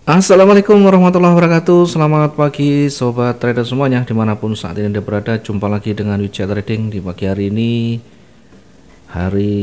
Assalamualaikum warahmatullahi wabarakatuh. Selamat pagi sobat trader semuanya dimanapun saat ini Anda berada. Jumpa lagi dengan Wijaya Trading di pagi hari ini, hari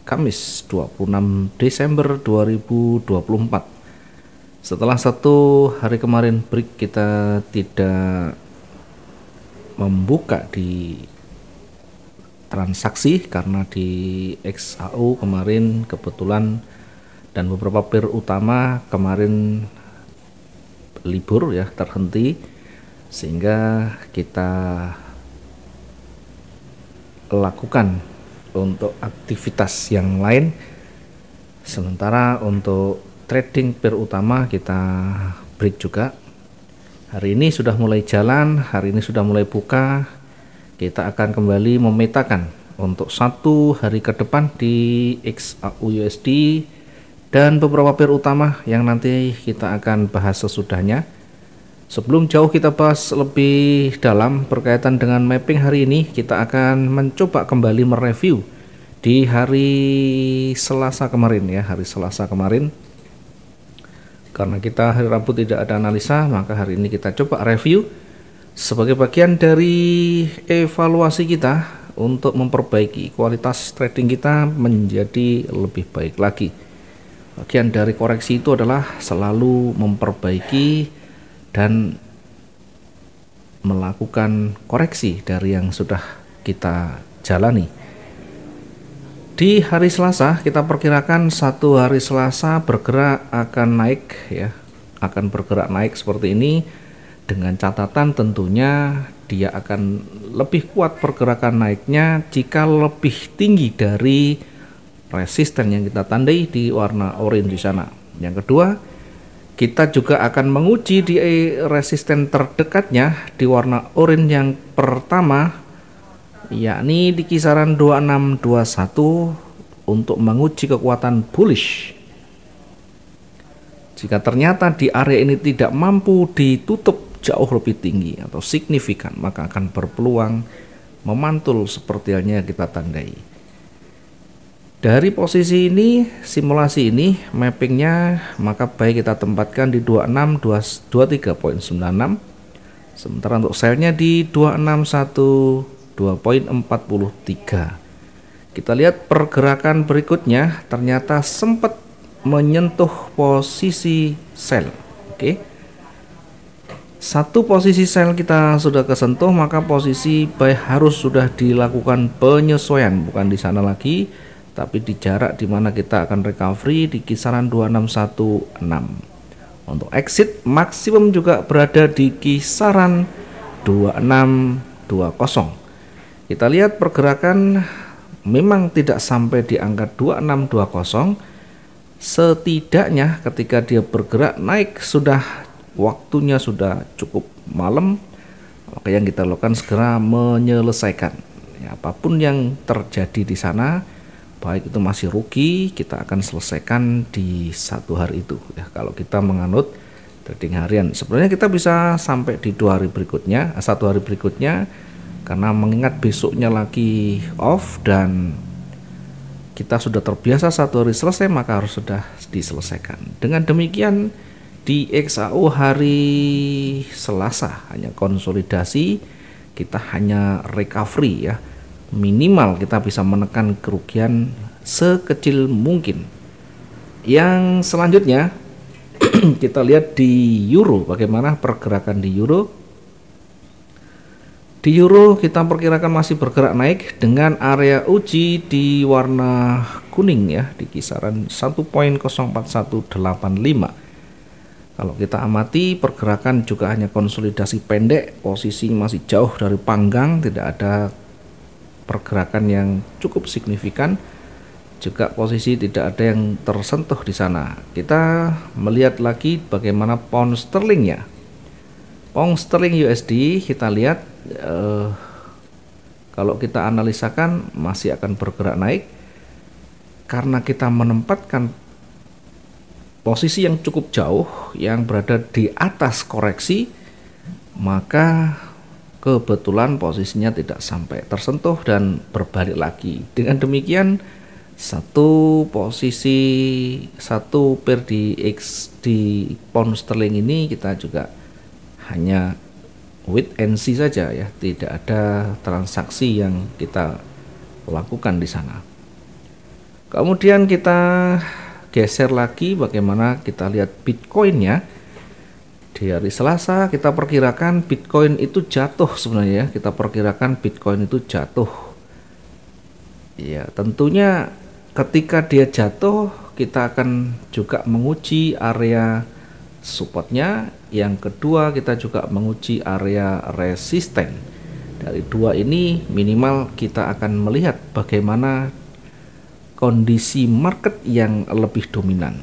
Kamis 26 Desember 2024. Setelah satu hari kemarin break, kita tidak membuka di transaksi karena di XAU kemarin kebetulan dan beberapa pair utama kemarin libur ya, terhenti, sehingga kita lakukan untuk aktivitas yang lain. Sementara untuk trading pair utama kita break juga. Hari ini sudah mulai jalan, hari ini sudah mulai buka. Kita akan kembali memetakan untuk satu hari ke depan di XAU USD dan beberapa pair utama yang nanti kita akan bahas sesudahnya. Sebelum jauh kita bahas lebih dalam berkaitan dengan mapping hari ini, kita akan mencoba kembali mereview di hari Selasa kemarin ya, hari Selasa kemarin. Karena kita hari Rabu tidak ada analisa, maka hari ini kita coba review sebagai bagian dari evaluasi kita untuk memperbaiki kualitas trading kita menjadi lebih baik lagi. Bagian dari koreksi itu adalah selalu memperbaiki dan melakukan koreksi dari yang sudah kita jalani. Di hari Selasa kita perkirakan satu hari Selasa bergerak akan naik ya, akan bergerak naik seperti ini, dengan catatan tentunya dia akan lebih kuat pergerakan naiknya jika lebih tinggi dari resisten yang kita tandai di warna oranye di sana. Yang kedua, kita juga akan menguji di resisten terdekatnya di warna oranye yang pertama, yakni di kisaran 2621 untuk menguji kekuatan bullish. Jika ternyata di area ini tidak mampu ditutup jauh lebih tinggi atau signifikan, maka akan berpeluang memantul seperti halnya kita tandai. Dari posisi ini, simulasi ini, mappingnya maka baik kita tempatkan di 2623.96, sementara untuk selnya di 2612.43. Kita lihat pergerakan berikutnya ternyata sempat menyentuh posisi sell. Oke. Satu posisi sell kita sudah kesentuh, maka posisi buy harus sudah dilakukan penyesuaian, bukan di sana lagi, tapi di jarak di mana kita akan recovery di kisaran 2616. Untuk exit maksimum juga berada di kisaran 2620. Kita lihat pergerakan memang tidak sampai di angka 2620. Setidaknya ketika dia bergerak naik sudah waktunya sudah cukup malam, maka yang kita lakukan segera menyelesaikan ya, apapun yang terjadi di sana, baik itu masih rugi, kita akan selesaikan di satu hari itu ya. Kalau kita menganut trading harian, sebenarnya kita bisa sampai di 2 hari berikutnya, satu hari berikutnya, karena mengingat besoknya lagi off dan kita sudah terbiasa satu hari selesai, maka harus sudah diselesaikan. Dengan demikian di XAU hari Selasa hanya konsolidasi, kita hanya recovery ya, minimal kita bisa menekan kerugian sekecil mungkin. Yang selanjutnya kita lihat di euro, bagaimana pergerakan di euro. Di euro kita perkirakan masih bergerak naik dengan area uji di warna kuning ya, di kisaran 1.04185. Kalau kita amati pergerakan juga hanya konsolidasi pendek, posisi masih jauh dari panggang, tidak ada pergerakan yang cukup signifikan, juga posisi tidak ada yang tersentuh di sana. Kita melihat lagi bagaimana pound sterlingnya. Pound sterling USD kita lihat kalau kita analisakan masih akan bergerak naik karena kita menempatkan posisi yang cukup jauh yang berada di atas koreksi, maka kebetulan posisinya tidak sampai tersentuh dan berbalik lagi. Dengan demikian Satu posisi satu pair di pound sterling ini kita juga hanya wait and see saja ya, tidak ada transaksi yang kita lakukan di sana. Kemudian kita geser lagi, bagaimana kita lihat Bitcoin-nya. Di hari Selasa kita perkirakan Bitcoin itu jatuh sebenarnya, kita perkirakan Bitcoin itu jatuh. Ya, tentunya ketika dia jatuh kita akan juga menguji area supportnya. Yang kedua, kita juga menguji area resisten. Dari dua ini minimal kita akan melihat bagaimana kondisi market yang lebih dominan.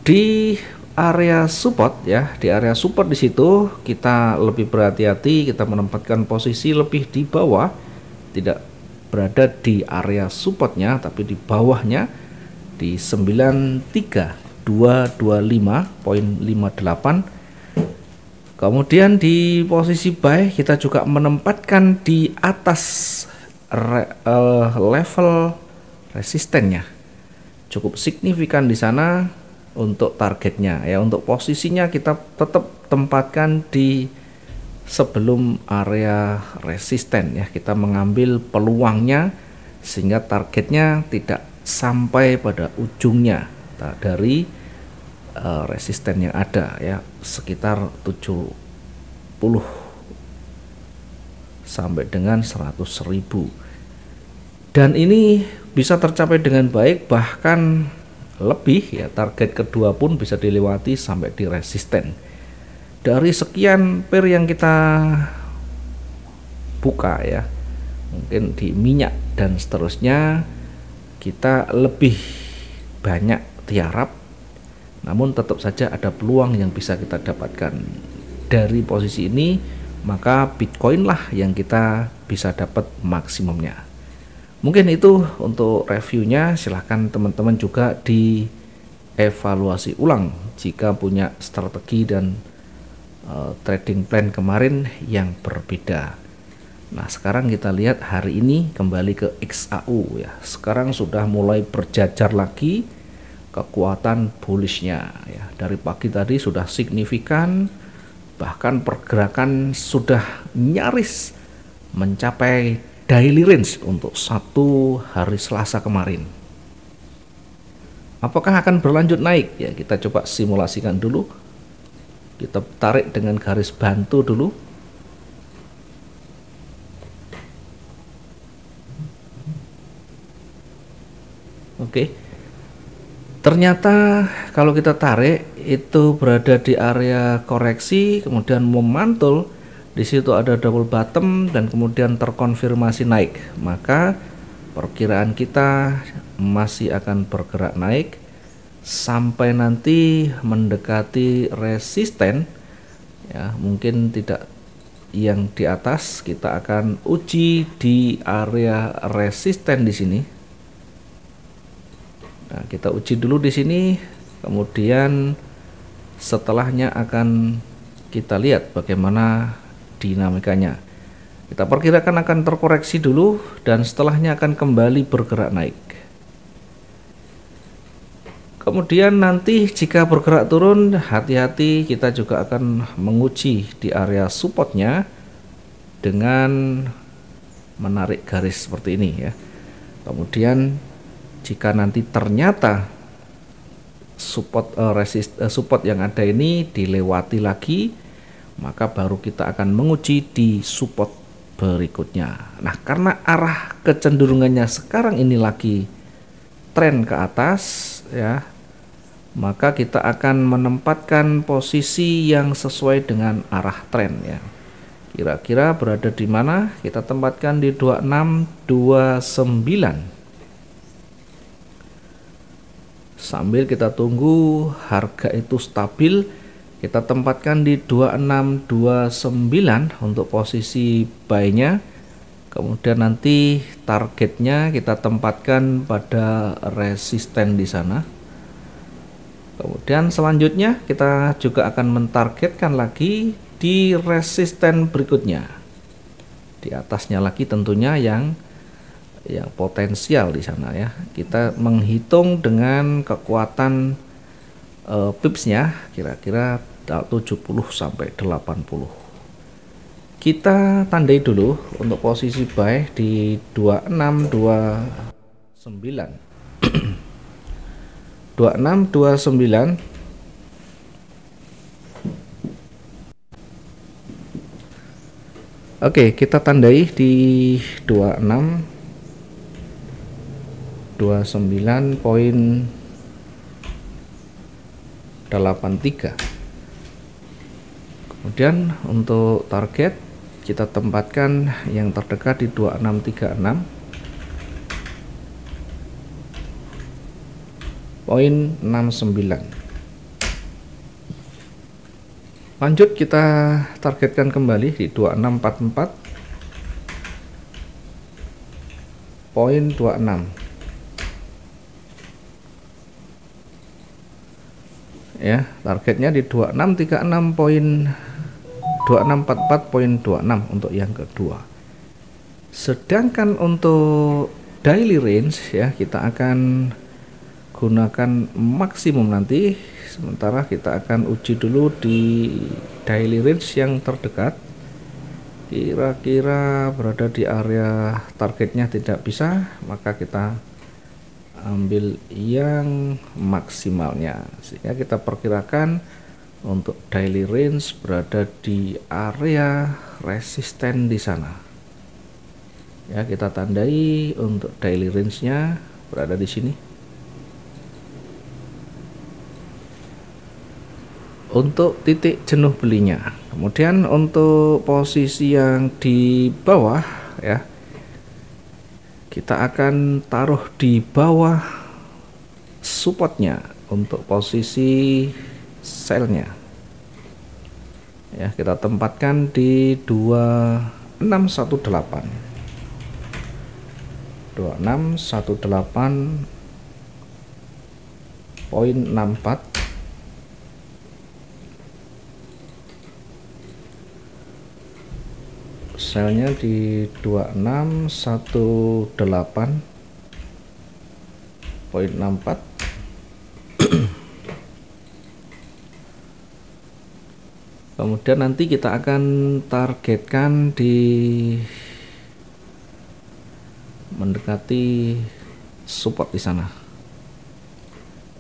Di area support ya, di area support di situ kita lebih berhati-hati, kita menempatkan posisi lebih di bawah, tidak berada di area supportnya tapi di bawahnya di 93225.58. kemudian di posisi buy kita juga menempatkan di atas level resistennya, cukup signifikan di sana. Untuk targetnya ya, untuk posisinya kita tetap tempatkan di sebelum area resisten ya, kita mengambil peluangnya sehingga targetnya tidak sampai pada ujungnya dari resisten yang ada ya, sekitar 70 sampai dengan 100.000, dan ini bisa tercapai dengan baik, bahkan lebih ya, target kedua pun bisa dilewati sampai di resisten. Dari sekian pair yang kita buka ya, mungkin di minyak dan seterusnya kita lebih banyak tiarap, namun tetap saja ada peluang yang bisa kita dapatkan dari posisi ini, maka Bitcoin lah yang kita bisa dapat maksimumnya. Mungkin itu untuk reviewnya, silahkan teman-teman juga dievaluasi ulang jika punya strategi dan trading plan kemarin yang berbeda. Nah, sekarang kita lihat hari ini kembali ke XAU ya. Sekarang sudah mulai berjajar lagi kekuatan bullishnya ya. Dari pagi tadi sudah signifikan, bahkan pergerakan sudah nyaris mencapai daily range untuk satu hari Selasa kemarin. Apakah akan berlanjut naik? Ya, kita coba simulasikan dulu. Kita tarik dengan garis bantu dulu. Oke. Ternyata kalau kita tarik itu berada di area koreksi, kemudian memantul. Di situ ada double bottom dan kemudian terkonfirmasi naik, maka perkiraan kita masih akan bergerak naik sampai nanti mendekati resisten ya, mungkin tidak yang di atas, kita akan uji di area resisten di sini. Nah, kita uji dulu di sini, kemudian setelahnya akan kita lihat bagaimana dinamikanya. Kita perkirakan akan terkoreksi dulu dan setelahnya akan kembali bergerak naik. Kemudian nanti jika bergerak turun, hati-hati, kita juga akan menguji di area supportnya dengan menarik garis seperti ini ya. Kemudian jika nanti ternyata support yang ada ini dilewati lagi, maka baru kita akan menguji di support berikutnya. Nah, karena arah kecenderungannya sekarang ini lagi tren ke atas ya, maka kita akan menempatkan posisi yang sesuai dengan arah tren ya. Kira-kira berada di mana? Kita tempatkan di 2629. Sambil kita tunggu harga itu stabil, kita tempatkan di 2629 untuk posisi buy-nya. Kemudian nanti targetnya kita tempatkan pada resisten di sana. Kemudian selanjutnya kita juga akan mentargetkan lagi di resisten berikutnya. Di atasnya lagi tentunya yang yang potensial di sana ya. Kita menghitung dengan kekuatan pipsnya kira-kira 70 sampai 80. Kita tandai dulu untuk posisi buy di 2629. 2629. Oke, kita tandai di 2629.83. Kemudian untuk target kita tempatkan yang terdekat di 2636.69. Lanjut kita targetkan kembali di 2644.26 ya, targetnya di 2644.26 untuk yang kedua. Sedangkan untuk daily range ya, kita akan gunakan maksimum nanti, sementara kita akan uji dulu di daily range yang terdekat, kira-kira berada di area targetnya tidak bisa, maka kita ambil yang maksimalnya, sehingga kita perkirakan untuk daily range berada di area resisten di sana ya. Kita tandai untuk daily range-nya berada di sini. Untuk titik jenuh belinya. Kemudian untuk posisi yang di bawah ya, kita akan taruh di bawah supportnya untuk posisi sell-nya ya, kita tempatkan di 2618.64. Selnya di 2618.64. Kemudian nanti kita akan targetkan di mendekati support di sana,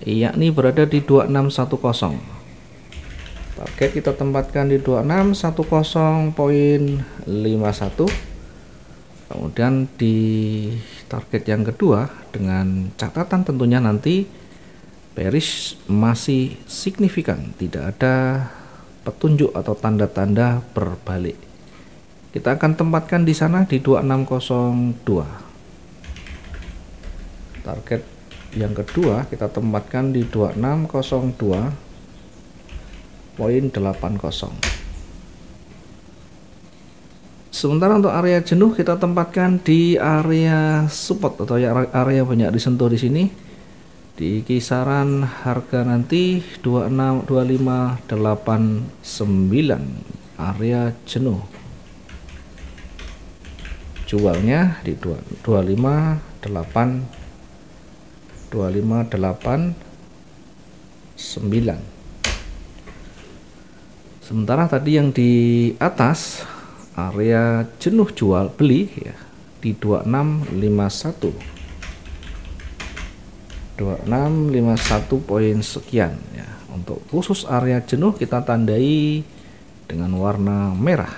yakni berada di 2610. Target kita tempatkan di 2610.51. Kemudian di target yang kedua, dengan catatan tentunya nanti bearish masih signifikan, tidak ada petunjuk atau tanda-tanda berbalik. Kita akan tempatkan di sana di 2602. Target yang kedua kita tempatkan di 2602.80. Sementara untuk area jenuh kita tempatkan di area support atau area banyak disentuh di sini, di kisaran harga nanti 2589, area jenuh. Jualnya di 2589. Sementara tadi yang di atas area jenuh jual beli ya di 2651. 2651 poin sekian ya. Untuk khusus area jenuh kita tandai dengan warna merah.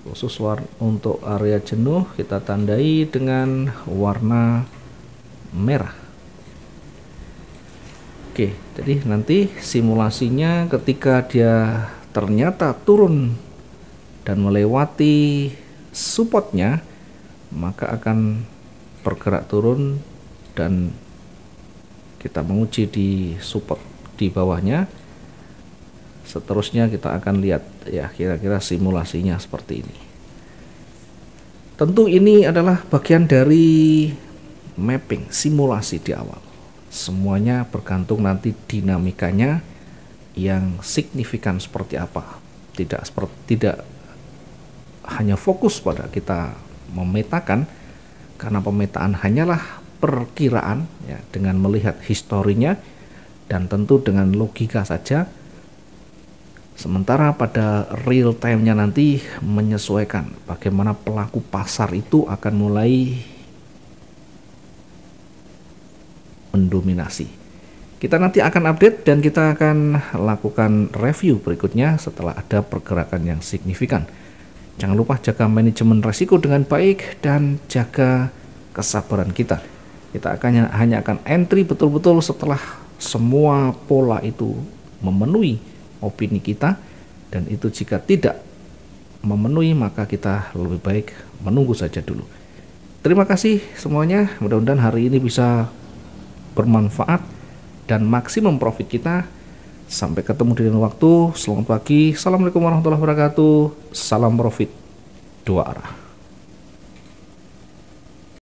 Khusus untuk area jenuh kita tandai dengan warna merah. Oke, jadi nanti simulasinya ketika dia ternyata turun dan melewati supportnya, maka akan bergerak turun dan kita menguji di support di bawahnya. Seterusnya kita akan lihat ya kira-kira simulasinya seperti ini. Tentu ini adalah bagian dari mapping simulasi di awal. Semuanya bergantung nanti dinamikanya yang signifikan seperti apa. Tidak hanya fokus pada kita memetakan, karena pemetaan hanyalah perkiraan ya, dengan melihat historinya dan tentu dengan logika saja. Sementara pada real time-nya nanti menyesuaikan bagaimana pelaku pasar itu akan mulai mendominasi. Kita nanti akan update dan kita akan lakukan review berikutnya setelah ada pergerakan yang signifikan. Jangan lupa jaga manajemen risiko dengan baik dan jaga kesabaran kita. Kita hanya akan entry betul-betul setelah semua pola itu memenuhi opini kita, dan itu jika tidak memenuhi maka kita lebih baik menunggu saja dulu. Terima kasih semuanya, mudah-mudahan hari ini bisa bermanfaat dan maksimum profit kita. Sampai ketemu di lain waktu. Selamat pagi. Assalamualaikum warahmatullahi wabarakatuh. Salam profit dua arah.